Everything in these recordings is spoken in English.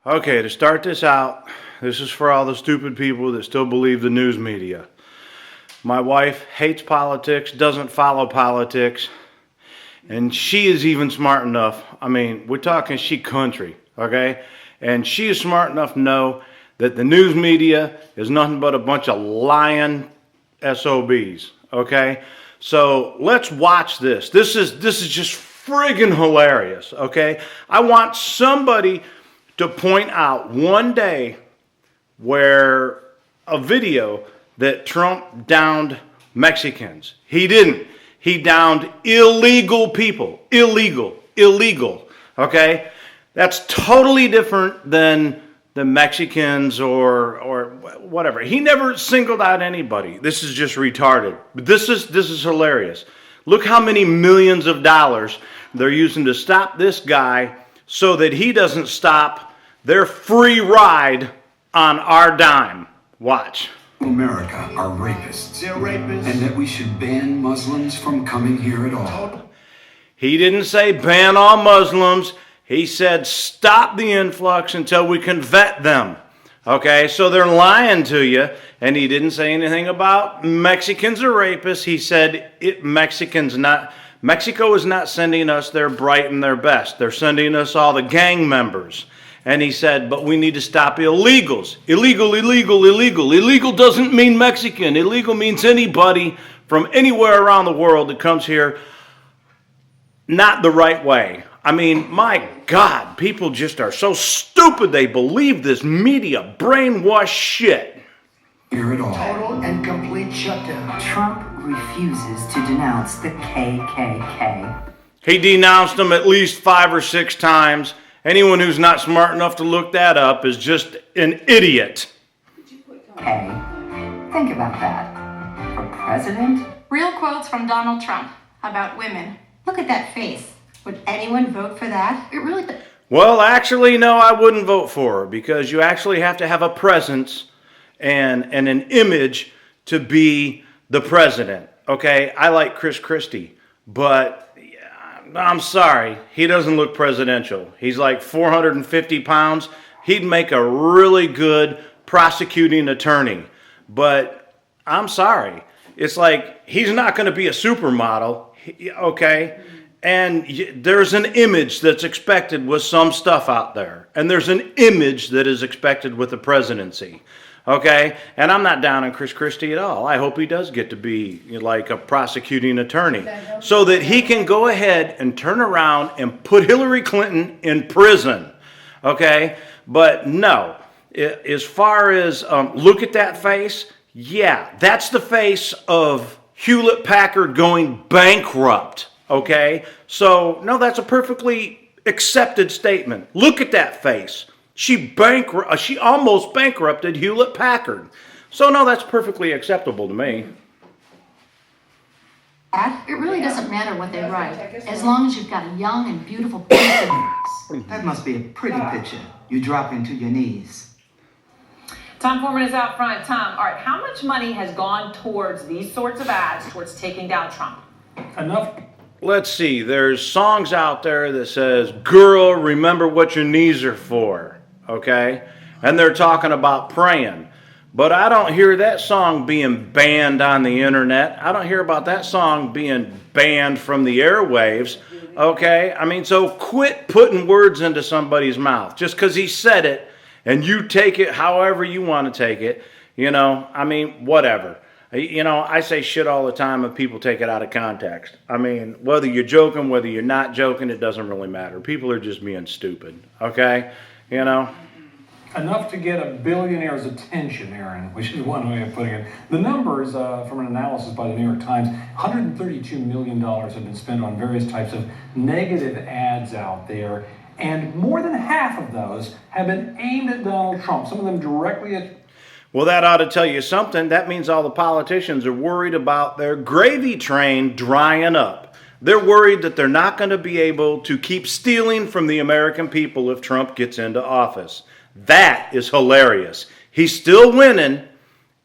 Okay, to start this out, this is for all the stupid people that still believe the news media. My wife hates politics, doesn't follow politics, and she is even smart enough. I mean, we're talking she country, okay? And she is smart enough to know that the news media is nothing but a bunch of lying SOBs, okay? So let's watch this. This is just friggin' hilarious, okay? I want somebody to point out one day where a video that Trump downed Mexicans. He didn't. He downed illegal people. Illegal, okay? That's totally different than the Mexicans or whatever. He never singled out anybody. This is just retarded. But this is hilarious. Look how many millions of dollars they're using to stop this guy so that he doesn't stop their free ride on our dime. Watch. America are rapists. They're rapists. And that we should ban Muslims from coming here at all. He didn't say ban all Muslims. He said stop the influx until we can vet them. Okay, so they're lying to you. And he didn't say anything about Mexicans are rapists. He said Mexico is not sending us their bright and their best. They're sending us all the gang members. And he said, but we need to stop illegals. Illegal. Illegal doesn't mean Mexican. Illegal means anybody from anywhere around the world that comes here not the right way. I mean, my God, people just are so stupid they believe this media brainwash shit. Here at all. Total and complete shutdown. Trump refuses to denounce the KKK. He denounced them at least 5 or 6 times. Anyone who's not smart enough to look that up is just an idiot. Hey, think about that. For president? Real quotes from Donald Trump about women. Look at that face. Would anyone vote for that? It really... Well, actually, no, I wouldn't vote for her because you actually have to have a presence and an image to be the president. Okay, I like Chris Christie, but I'm sorry, he doesn't look presidential. He's like 450 pounds. He'd make a really good prosecuting attorney. But I'm sorry. It's like he's not going to be a supermodel, okay? And there's an image that's expected with some stuff out there. And there's an image that is expected with the presidency. Okay, and I'm not down on Chris Christie at all. I hope he does get to be like a prosecuting attorney so that he can go ahead and turn around and put Hillary Clinton in prison. Okay, but no, as far as look at that face, yeah, that's the face of Hewlett-Packard going bankrupt. Okay, so no, that's a perfectly accepted statement. Look at that face. She almost bankrupted Hewlett-Packard. So, no, that's perfectly acceptable to me. It really doesn't matter what they write, as long as you've got a young and beautiful person. That must be a pretty picture. You drop into your knees. Tom Foreman is out front. Tom, all right, how much money has gone towards these sorts of ads, towards taking down Trump? Enough. Let's see. There's songs out there that says, girl, remember what your knees are for. Okay? And they're talking about praying. But I don't hear that song being banned on the internet. I don't hear about that song being banned from the airwaves. Okay? I mean, so quit putting words into somebody's mouth. Just because he said it and you take it however you want to take it. You know, I mean, whatever. You know, I say shit all the time and people take it out of context. I mean, whether you're joking, whether you're not joking, it doesn't really matter. People are just being stupid. Okay? You know? Enough to get a billionaire's attention, Aaron, which is one way of putting it. The numbers from an analysis by the New York Times, $132 million have been spent on various types of negative ads out there, and more than half of those have been aimed at Donald Trump, some of them directly at... Well, that ought to tell you something. That means all the politicians are worried about their gravy train drying up. They're worried that they're not going to be able to keep stealing from the American people if Trump gets into office. That is hilarious. He's still winning,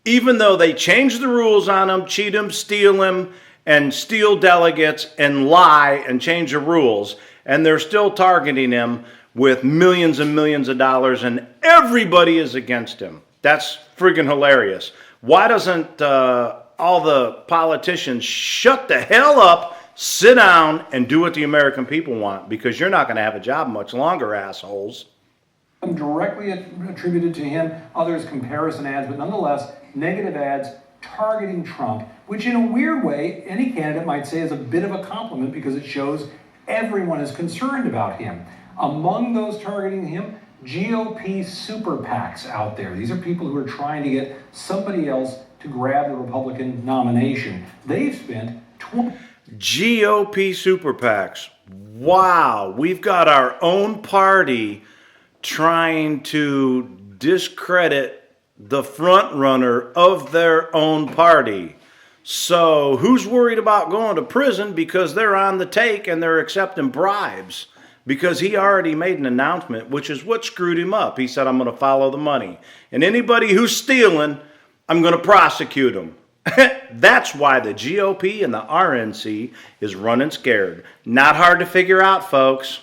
even though they changed the rules on him, cheat him, and steal delegates and lie and change the rules. And they're still targeting him with millions and millions of dollars, and everybody is against him. That's friggin' hilarious. Why doesn't all the politicians shut the hell up, sit down, and do what the American people want? Because you're not going to have a job much longer, assholes. Directly attributed to him, others comparison ads, but nonetheless, negative ads targeting Trump, which in a weird way, any candidate might say is a bit of a compliment because it shows everyone is concerned about him. Among those targeting him, GOP super PACs out there. These are people who are trying to get somebody else to grab the Republican nomination. They've spent GOP super PACs. Wow, we've got our own party trying to discredit the front runner of their own party. So who's worried about going to prison because they're on the take and they're accepting bribes? Because he already made an announcement, which is what screwed him up. He said, I'm going to follow the money. And anybody who's stealing, I'm going to prosecute them. That's why the GOP and the RNC is running scared. Not hard to figure out, folks.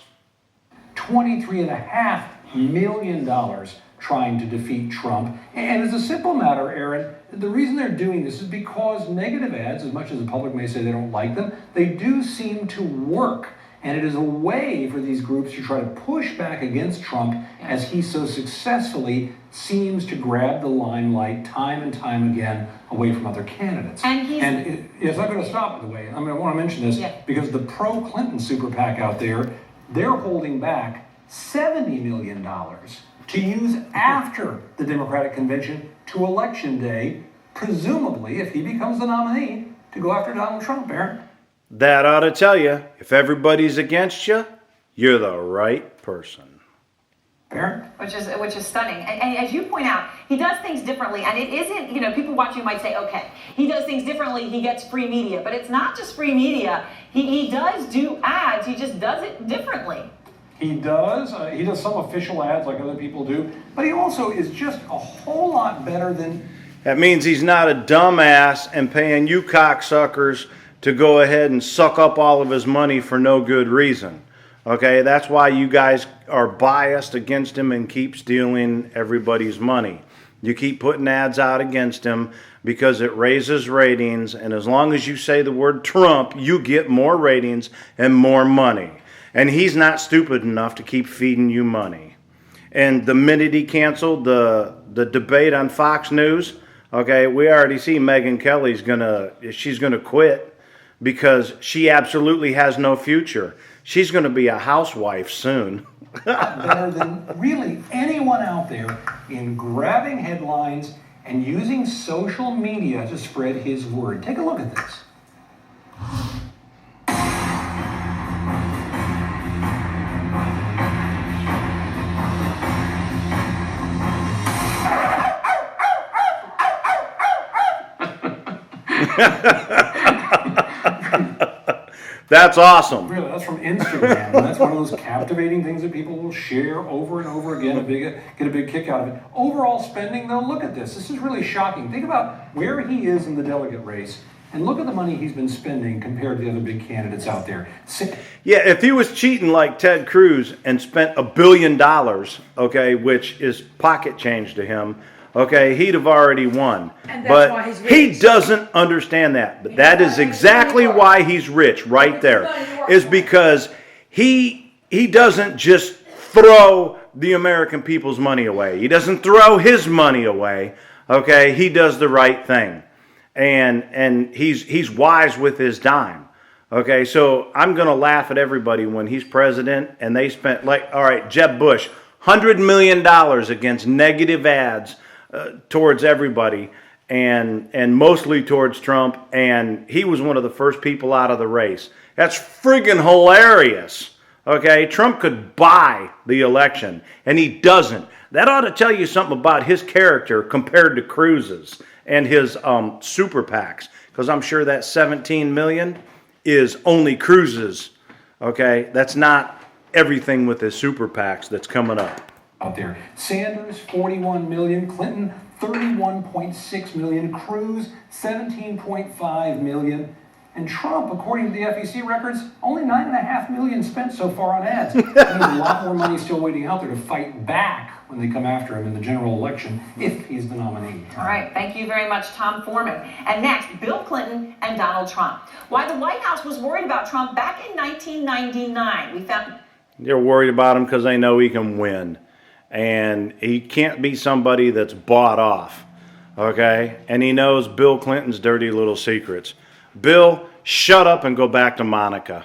$23.5 million trying to defeat Trump. And as a simple matter, Aaron, the reason they're doing this is because negative ads, as much as the public may say they don't like them, they do seem to work. And it is a way for these groups to try to push back against Trump as he so successfully seems to grab the limelight time and time again away from other candidates. And it's not going to stop, by the way. I mean, I want to mention this because the pro-Clinton super PAC out there, they're holding back $70 million to use after the Democratic convention to Election Day, presumably if he becomes the nominee, to go after Donald Trump, Aaron. That ought to tell you, if everybody's against you, you're the right person. Aaron? Which is stunning. And as you point out, he does things differently. And it isn't, people watching might say, okay, he does things differently, he gets free media. But it's not just free media. He does do ads, he just does it differently. He does. He does some official ads like other people do. But he also is just a whole lot better than... That means he's not a dumbass and paying you cocksuckers to go ahead and suck up all of his money for no good reason. Okay, that's why you guys are biased against him and keep stealing everybody's money. You keep putting ads out against him because it raises ratings, and as long as you say the word Trump, you get more ratings and more money. And he's not stupid enough to keep feeding you money. And the minute he canceled the debate on Fox News, okay, we already see Megyn Kelly's she's gonna quit because she absolutely has no future. She's gonna be a housewife soon. Better than really anyone out there in grabbing headlines and using social media to spread his word. Take a look at this. That's awesome. Really, that's from Instagram. And that's one of those captivating things that people will share over and over again, get a big kick out of it. Overall spending, though, look at this. This is really shocking. Think about where he is in the delegate race, and look at the money he's been spending compared to the other big candidates out there. Yeah, if he was cheating like Ted Cruz and spent $1 billion, okay, which is pocket change to him, okay, he'd have already won. But he doesn't understand that. But that is exactly why he's rich right there. Is because he doesn't just throw the American people's money away. He doesn't throw his money away. Okay, he does the right thing. And he's wise with his dime. Okay, so I'm going to laugh at everybody when he's president and they spent, like, all right, Jeb Bush, $100 million against negative ads towards everybody and mostly towards Trump, and he was one of the first people out of the race. That's friggin' hilarious. Okay, Trump could buy the election, and he doesn't. That ought to tell you something about his character compared to Cruz's and his super PACs, because I'm sure that 17 million is only Cruz's. Okay, that's not everything with his super PACs that's coming up. Out there. Sanders, 41 million. Clinton, 31.6 million. Cruz, 17.5 million. And Trump, according to the FEC records, only $9.5 million spent so far on ads. There's a lot more money still waiting out there to fight back when they come after him in the general election, if he's the nominee. All right, thank you very much, Tom Foreman. And next, Bill Clinton and Donald Trump. Why the White House was worried about Trump back in 1999. We found They're worried about him because they know he can win. And he can't be somebody that's bought off. Okay? And he knows Bill Clinton's dirty little secrets. Bill, shut up and go back to Monica.